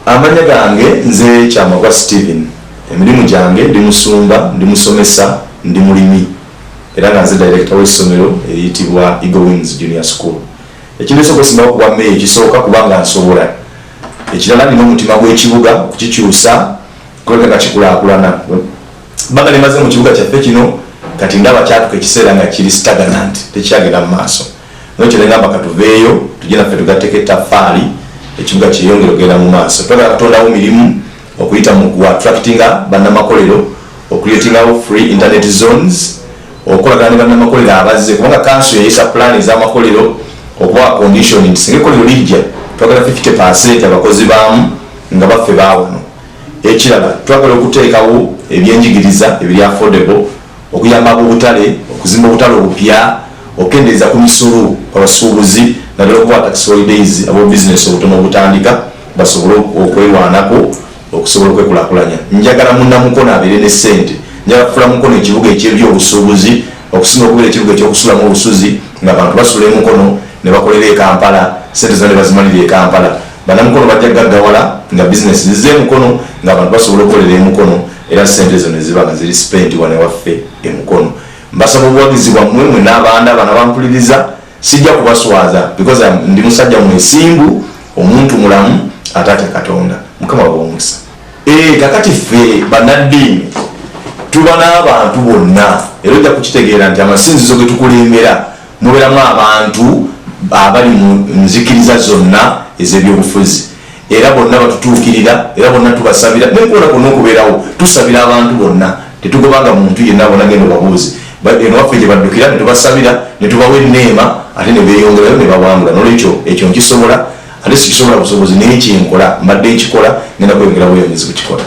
Amanya gange nze Kyamagwa Steven. Emirimu gyange ndi musumba, ndi musomesa, ndi mulimi. Era nga nze director w'essomero eriyitibwa Eagle Wings Junior School. Ekintu ekisobola okuba mmere ekisooka kubanga nsobola. Ekirala nina omutima gw'ekibuga kukikyusa kuleka nga kikulaakulana. Baga nemaze mu kibuga kyaffe kino kati ndaba kyatuka ekiseera nga kiri stagnant tekyagenda mu maaso. Nokyo ngamba katuveeyo tujje naffe tugatteko ettaffaali ekibuga kyeyongera okugenda mu maaso. Twagala kutondawo mirimu okuyita mu attractinga bannamakolero, ocreatingawo free internet zones, okolagana ne bannamakolero abazze kubanga kanso yayisa plan ez'amakolero okuba conditioning singa ekkolero lijja twagala 50% abakozi baamu nga baffe baawano. Ekirala twagala okuteekawo ebyenjigiriza ebiri affordable, okuyamba ab'obutale okuzimba obutale obupya, okendeeza ku misolo abasuubuzi naddala okuba tax holidays abo business obutono obutandika basobole okwerwanako okusobola okwekulaakulanya. Njagala munnamukono abeere ne ssente, njagala kufula mukono ekibuga eky'ebyobusuubuzi okusinga okubeera ekibuga eky'okusulamu olusuzi ng'abantu basula emukono ne bakolera e Kampala, ssente zonna ne bazimalira e Kampala. Bannamukono bajja gaggawala nga bizinesi zizze emukono ng'abantu basobola okukolera emukono era ssente ezo ne ziba nga ziri spent wane waffe emukono. Mbasaba obuwagizi bwammwe mwe n'abaana bano bampuliriza, sijja kubaswaza because ndi musajja mwesimbu, omuntu mulamu ataate Katonda. Mukama w'omukisa. Kakati ffe bannaddiini tuba n'abantu bonna era ojja kukitegeera nti amasinzizo ge tukulembera mubeeramu abantu abali mu nzikiriza zonna ez'ebyobufuzi era bonna batutuukirira era bonna tubasabira nenkola konna okubeerawo tusabira abantu bonna tetugobanga muntu yenna bonna genda babuuzi eno waffe gye baddukira ne tubasabira ne tubawa enneema ate ne beeyongerayo ne babwangula. N'olwekyo ekyo nkisobola ate sikisobola busobozi naye kyenkola mbadde nkikola ngenda kweyongera bweyongezi kukikola.